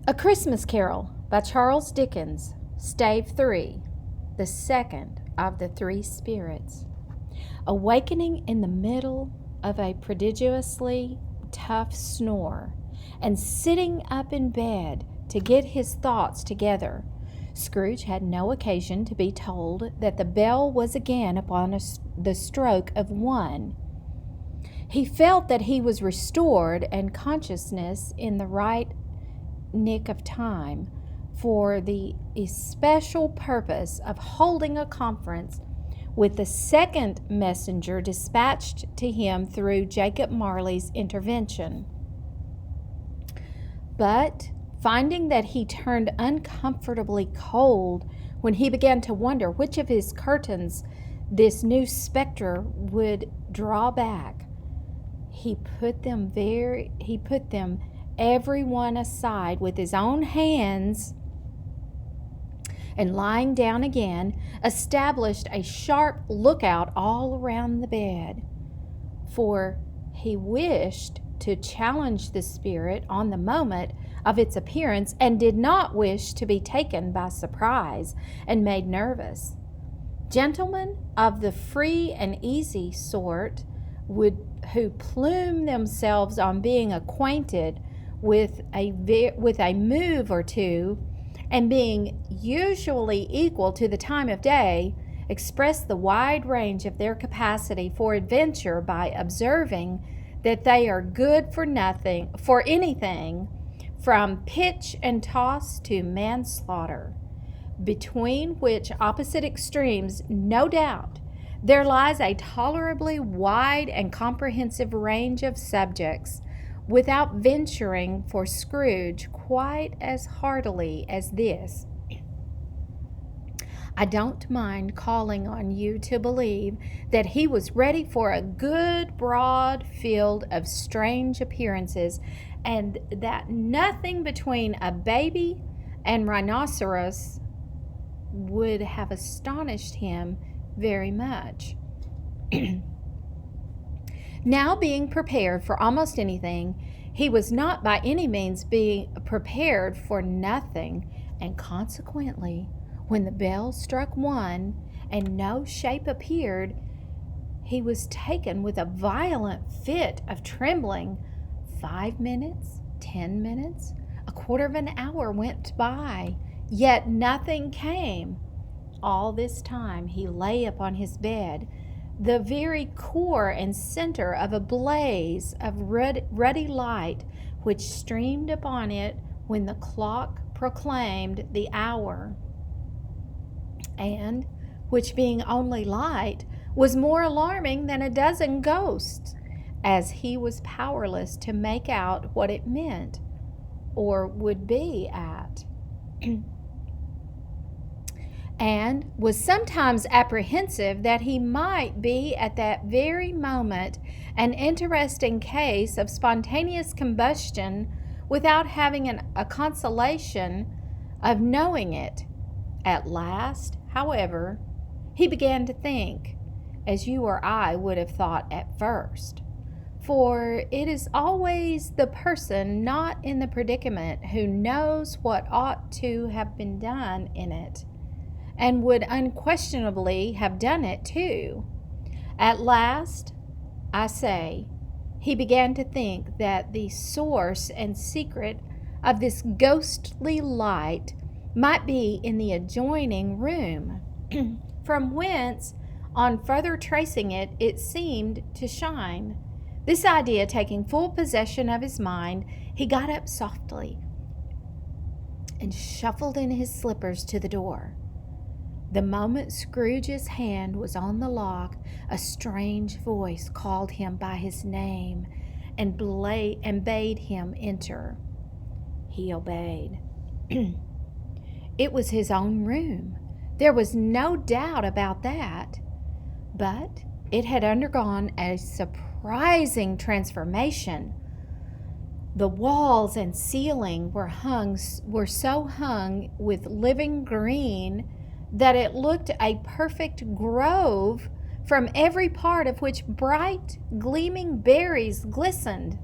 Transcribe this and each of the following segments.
A Christmas Carol by Charles Dickens, Stave 3, the second of the three spirits. Awakening in the middle of a prodigiously tough snore, and sitting up in bed to get his thoughts together, Scrooge had no occasion to be told that the bell was again upon the stroke of 1. He felt that he was restored and consciousness in the right nick of time for the especial purpose of holding a conference with the second messenger dispatched to him through Jacob Marley's intervention. But finding that he turned uncomfortably cold when he began to wonder which of his curtains this new spectre would draw back, he put them every one aside with his own hands, and lying down again, established a sharp lookout all around the bed, for he wished to challenge the spirit on the moment of its appearance, and did not wish to be taken by surprise and made nervous. Gentlemen of the free and easy sort who plume themselves on being acquainted with a move or two, and being usually equal to the time of day, express the wide range of their capacity for adventure by observing that they are good for anything from pitch and toss to manslaughter, between which opposite extremes, no doubt, there lies a tolerably wide and comprehensive range of subjects, without venturing for Scrooge quite as heartily as this. I don't mind calling on you to believe that he was ready for a good broad field of strange appearances, and that nothing between a baby and rhinoceros would have astonished him very much. Now, being prepared for almost anything, he was not by any means being prepared for nothing, and consequently, when the bell struck 1 and no shape appeared, he was taken with a violent fit of trembling. 5 minutes, 10 minutes, a quarter of an hour went by, yet nothing came. All this time he lay upon his bed, the very core and center of a blaze of ruddy light which streamed upon it when the clock proclaimed the hour, and which, being only light, was more alarming than a dozen ghosts, as he was powerless to make out what it meant or would be at. And was sometimes apprehensive that he might be at that very moment an interesting case of spontaneous combustion without having a consolation of knowing it. At last, however, he began to think, as you or I would have thought at first, for it is always the person not in the predicament who knows what ought to have been done in it, and would unquestionably have done it too. At last, I say, he began to think that the source and secret of this ghostly light might be in the adjoining room, from whence, on further tracing it, it seemed to shine. This idea taking full possession of his mind, he got up softly and shuffled in his slippers to the door. The moment Scrooge's hand was on the lock, a strange voice called him by his name and bade him enter. He obeyed. It was his own room. There was no doubt about that. But it had undergone a surprising transformation. The walls and ceiling were so hung with living green that it looked a perfect grove, from every part of which bright, gleaming berries glistened.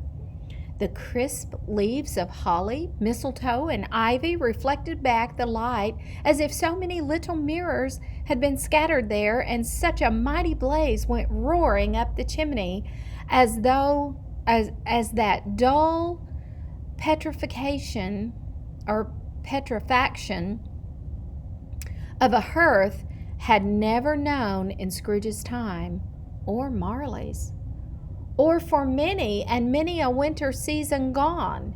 The crisp leaves of holly, mistletoe, and ivy reflected back the light as if so many little mirrors had been scattered there, and such a mighty blaze went roaring up the chimney as that dull petrifaction of a hearth had never known in Scrooge's time, or Marley's, or for many and many a winter season gone.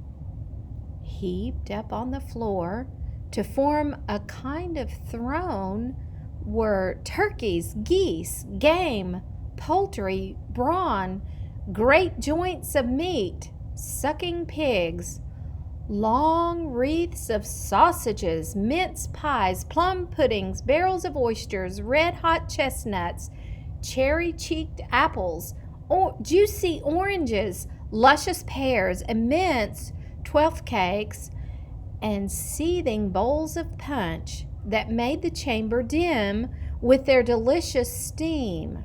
Heaped up on the floor to form a kind of throne were turkeys, geese, game, poultry, brawn, great joints of meat, sucking pigs, long wreaths of sausages, mince pies, plum puddings, barrels of oysters, red-hot chestnuts, cherry-cheeked apples, juicy oranges, luscious pears, immense twelfth cakes, and seething bowls of punch that made the chamber dim with their delicious steam.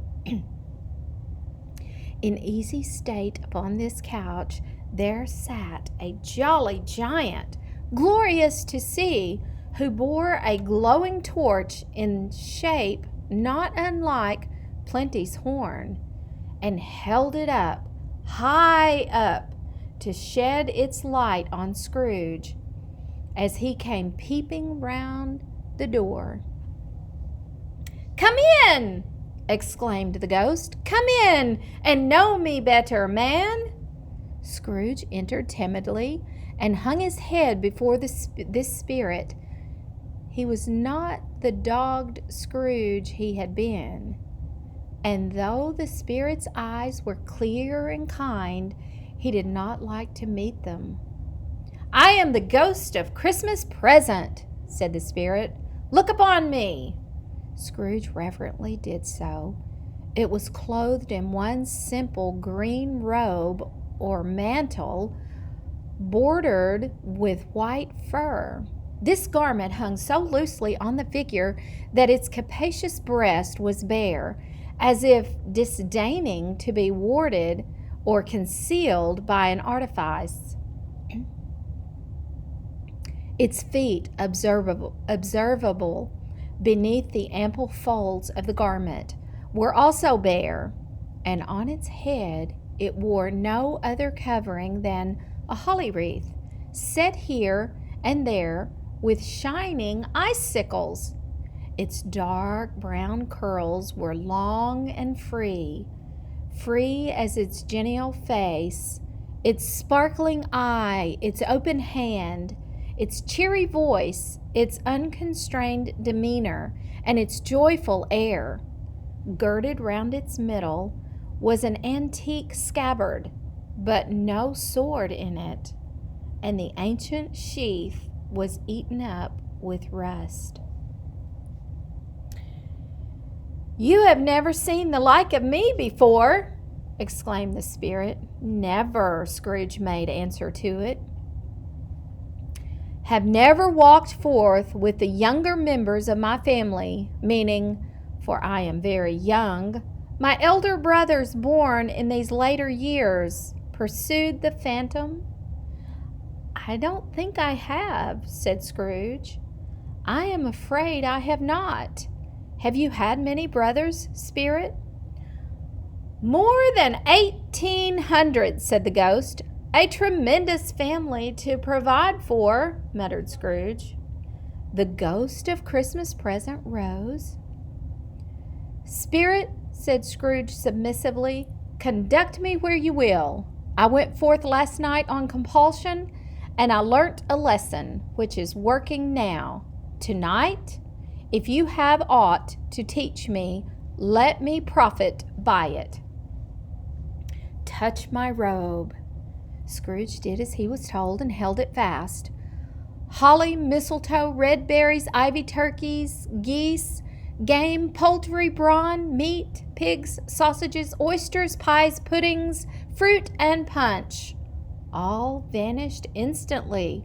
In easy state upon this couch there sat a jolly giant, glorious to see, who bore a glowing torch in shape not unlike Plenty's horn, and held it up, high up, to shed its light on Scrooge as he came peeping round the door. "Come in!" exclaimed the ghost. "Come in and know me better, man." Scrooge entered timidly and hung his head before this spirit. He was not the dogged Scrooge he had been, and though the spirit's eyes were clear and kind, he did not like to meet them. "I am the ghost of Christmas Present," said the spirit. "Look upon me." Scrooge reverently did so. It was clothed in one simple green robe or mantle, bordered with white fur. This garment hung so loosely on the figure that its capacious breast was bare, as if disdaining to be warded or concealed by an artifice. Its feet, observable beneath the ample folds of the garment, were also bare, and on its head it wore no other covering than a holly wreath, set here and there with shining icicles. Its dark brown curls were long and free as its genial face, its sparkling eye, its open hand, its cheery voice, its unconstrained demeanor, and its joyful air. Girded round its middle was an antique scabbard, but no sword in it, and the ancient sheath was eaten up with rust. "You have never seen the like of me before," exclaimed the spirit. "Never," Scrooge made answer to it. "Have never walked forth with the younger members of my family, meaning, for I am very young, my elder brothers born in these later years," pursued the phantom. "I don't think I have," said Scrooge. "I am afraid I have not. Have you had many brothers, spirit?" "More than 1,800, said the ghost. "A tremendous family to provide for," muttered Scrooge. The ghost of Christmas Present rose. "Spirit," said Scrooge submissively, "conduct me where you will. I went forth last night on compulsion, and I learnt a lesson, which is working now. Tonight, if you have aught to teach me, let me profit by it." "Touch my robe." Scrooge did as he was told and held it fast. Holly, mistletoe, red berries, ivy, turkeys, geese, game, poultry, brawn, meat, pigs, sausages, oysters, pies, puddings, fruit, and punch all vanished instantly.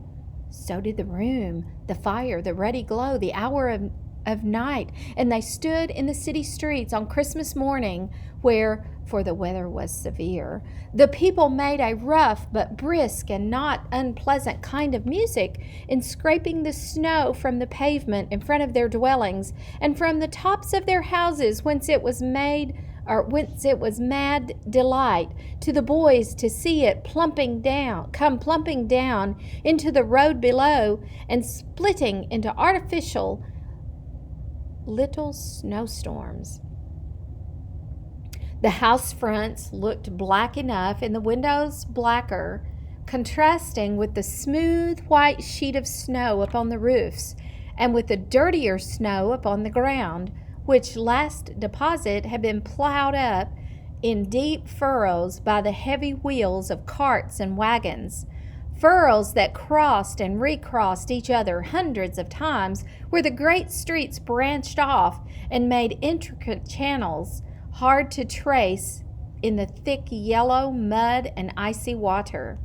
So did the room, the fire, the ruddy glow, the hour of of night, and they stood in the city streets on Christmas morning, where, for the weather was severe, the people made a rough but brisk and not unpleasant kind of music in scraping the snow from the pavement in front of their dwellings and from the tops of their houses, whence it was mad delight to the boys to see it come plumping down into the road below and splitting into artificial little snowstorms. The house fronts looked black enough and the windows blacker, contrasting with the smooth white sheet of snow upon the roofs and with the dirtier snow upon the ground, which last deposit had been plowed up in deep furrows by the heavy wheels of carts and wagons, furrows that crossed and recrossed each other hundreds of times, where the great streets branched off and made intricate channels hard to trace in the thick yellow mud and icy water.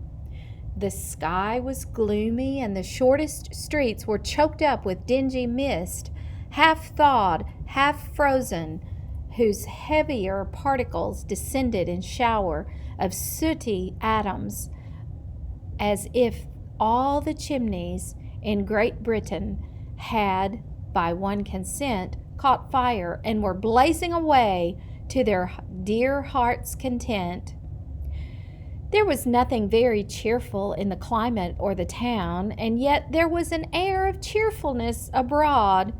The sky was gloomy, and the shortest streets were choked up with dingy mist, half thawed, half frozen, whose heavier particles descended in shower of sooty atoms, as if all the chimneys in Great Britain had, by one consent, caught fire and were blazing away to their dear heart's content. There was nothing very cheerful in the climate or the town, and yet there was an air of cheerfulness abroad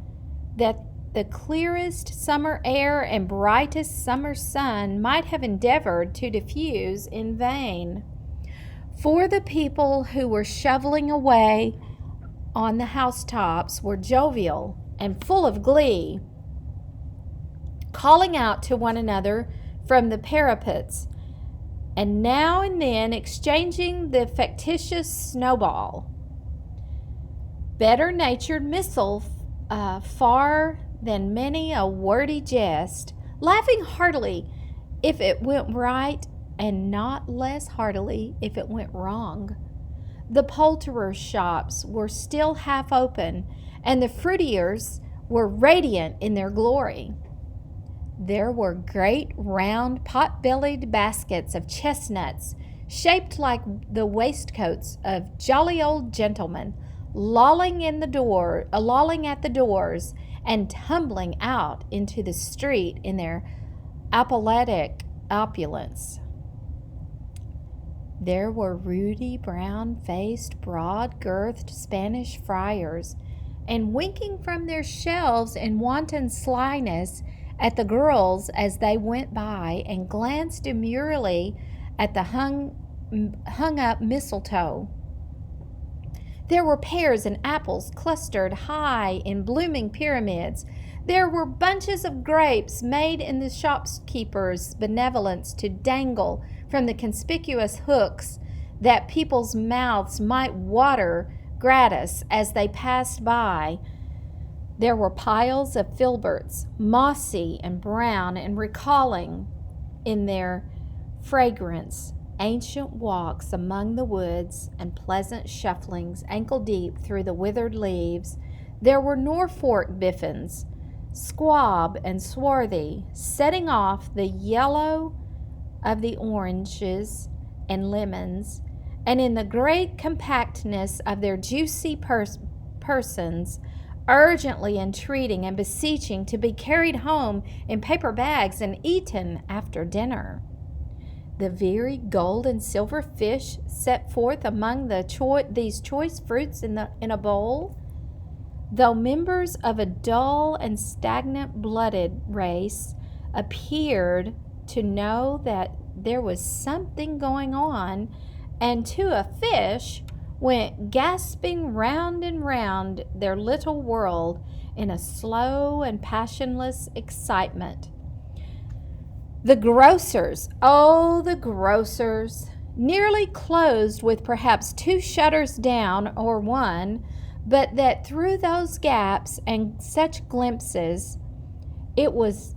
that the clearest summer air and brightest summer sun might have endeavored to diffuse in vain. For the people who were shoveling away on the housetops were jovial and full of glee, calling out to one another from the parapets, and now and then exchanging the factitious snowball. Better-natured missile far than many a wordy jest, laughing heartily if it went right and not less heartily if it went wrong. The poulterers' shops were still half open, and the fruiterers were radiant in their glory. There were great round pot-bellied baskets of chestnuts, shaped like the waistcoats of jolly old gentlemen, lolling at the doors and tumbling out into the street in their apoplectic opulence. There were ruddy, brown-faced, broad-girthed Spanish friars, and winking from their shelves in wanton slyness at the girls as they went by, and glanced demurely at the hung-up mistletoe. There were pears and apples clustered high in blooming pyramids. There were bunches of grapes made in the shopkeeper's benevolence to dangle from the conspicuous hooks that people's mouths might water gratis as they passed by. There were piles of filberts, mossy and brown, and recalling in their fragrance ancient walks among the woods and pleasant shufflings ankle-deep through the withered leaves. There were Norfolk biffins, squab and swarthy, setting off the yellow of the oranges and lemons, and in the great compactness of their juicy persons, urgently entreating and beseeching to be carried home in paper bags and eaten after dinner. The very gold and silver fish set forth among these choice fruits in a bowl, though members of a dull and stagnant-blooded race, appeared to know that there was something going on, and to a fish went gasping round and round their little world in a slow and passionless excitement. The grocers, nearly closed with perhaps 2 shutters down or 1, but that through those gaps and such glimpses, it was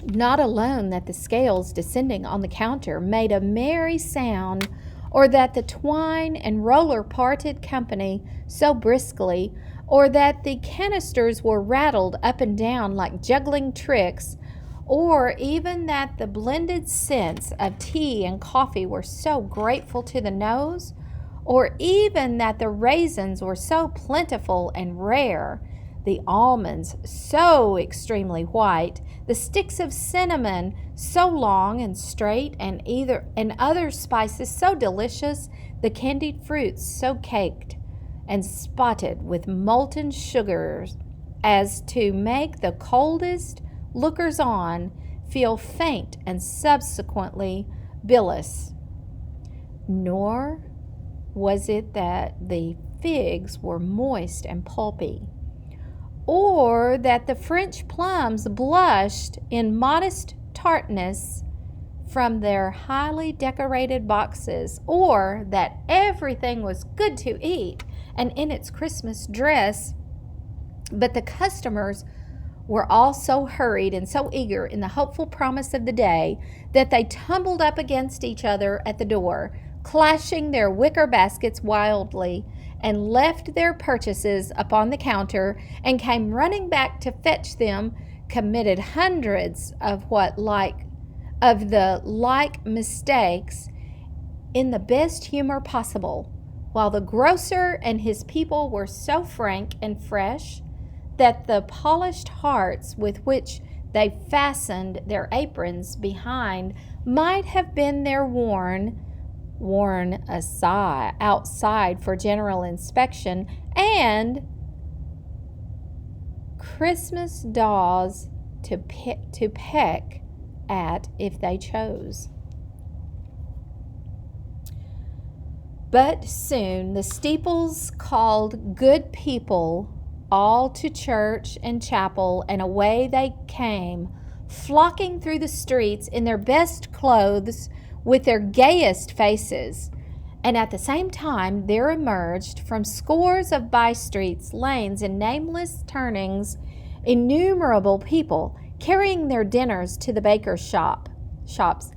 not alone that the scales descending on the counter made a merry sound, or that the twine and roller parted company so briskly, or that the canisters were rattled up and down like juggling tricks, or even that the blended scents of tea and coffee were so grateful to the nose, or even that the raisins were so plentiful and rare, the almonds so extremely white, the sticks of cinnamon so long and straight, and other spices so delicious, the candied fruits so caked and spotted with molten sugars as to make the coldest lookers on feel faint and subsequently bilious. Nor was it that the figs were moist and pulpy, or that the French plums blushed in modest tartness from their highly decorated boxes, or that everything was good to eat and in its Christmas dress, but the customers were all so hurried and so eager in the hopeful promise of the day that they tumbled up against each other at the door, clashing their wicker baskets wildly, and left their purchases upon the counter, and came running back to fetch them, committed hundreds of the like mistakes in the best humor possible, while the grocer and his people were so frank and fresh that the polished hearts with which they fastened their aprons behind might have been their worn aside outside for general inspection, and Christmas dolls to peck at if they chose. But soon the steeples called good people all to church and chapel, and away they came, flocking through the streets in their best clothes with their gayest faces. And at the same time there emerged from scores of by-streets, lanes, and nameless turnings innumerable people carrying their dinners to the baker's shops.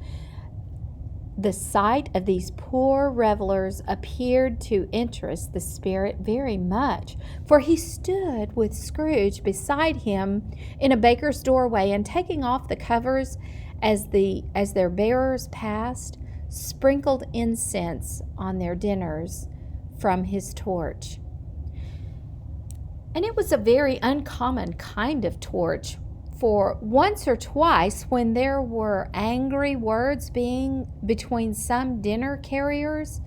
The sight of these poor revelers appeared to interest the spirit very much, for he stood with Scrooge beside him in a baker's doorway, and taking off the covers as their bearers passed, sprinkled incense on their dinners from his torch. And it was a very uncommon kind of torch, for once or twice, when there were angry words being between some dinner carriers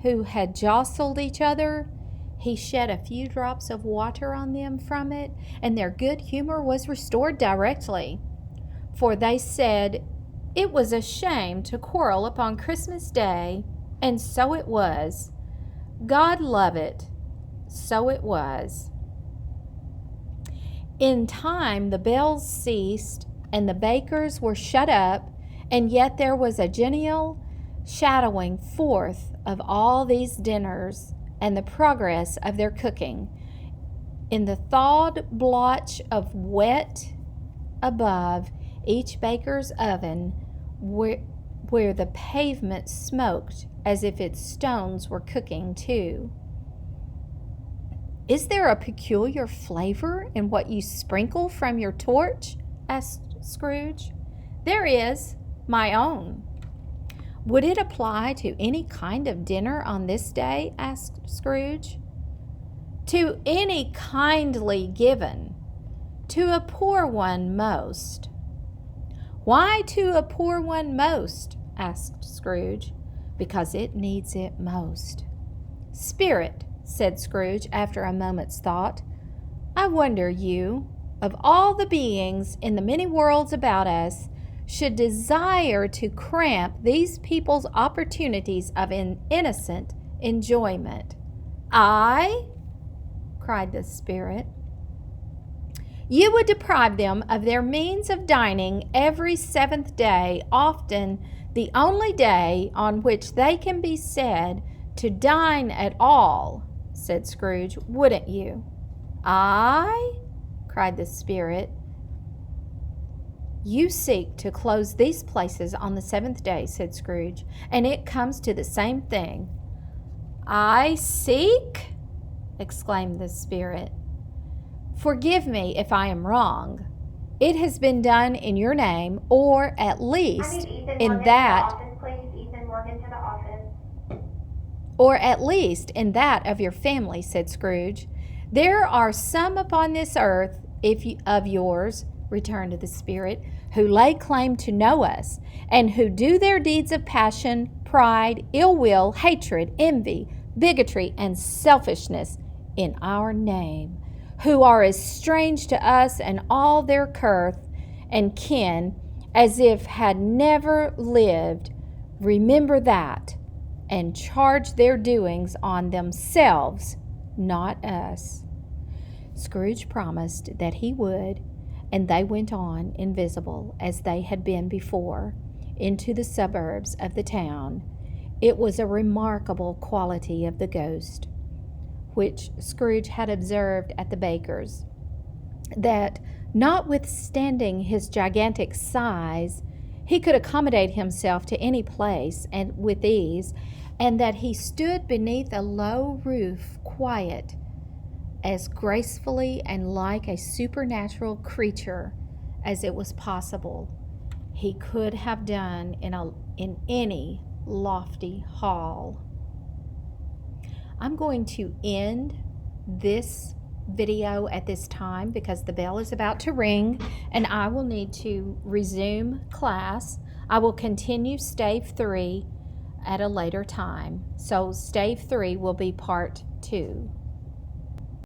who had jostled each other, he shed a few drops of water on them from it, and their good humor was restored directly. For they said it was a shame to quarrel upon Christmas Day, and so it was. God love it, so it was. In time the bells ceased, and the bakers were shut up, and yet there was a genial shadowing forth of all these dinners and the progress of their cooking. In the thawed blotch of wet above each baker's oven, where the pavement smoked as if its stones were cooking too. "Is there a peculiar flavor in what you sprinkle from your torch?" asked Scrooge. "There is, my own." "Would it apply to any kind of dinner on this day?" asked Scrooge. "To any kindly given. To a poor one most." "Why to a poor one most?" asked Scrooge. "Because it needs it most." "Spirit," said Scrooge after a moment's thought, "I wonder you, of all the beings in the many worlds about us, should desire to cramp these people's opportunities of innocent enjoyment." "I?" cried the spirit. "You would deprive them of their means of dining every seventh day, often the only day on which they can be said to dine at all," said Scrooge, "wouldn't you?" "I?" cried the spirit. "You seek to close these places on the seventh day," said Scrooge, "and it comes to the same thing." "I seek?" exclaimed the spirit. "Forgive me if I am wrong. It has been done in your name, or at least in that of your family," said Scrooge. "There are some upon this earth of yours," returned the spirit, "who lay claim to know us, and who do their deeds of passion, pride, ill will, hatred, envy, bigotry, and selfishness in our name, who are as strange to us and all their kirth and kin as if had never lived. Remember that, and charge their doings on themselves, not us." Scrooge promised that he would, and they went on, invisible as they had been before, into the suburbs of the town. It was a remarkable quality of the ghost, which Scrooge had observed at the baker's, that, notwithstanding his gigantic size, he could accommodate himself to any place and with ease, and that he stood beneath a low roof quiet, as gracefully and like a supernatural creature as it was possible he could have done in any lofty hall. I'm going to end this video at this time because the bell is about to ring and I will need to resume class. I will continue Stave 3 at a later time. So Stave 3 will be part 2.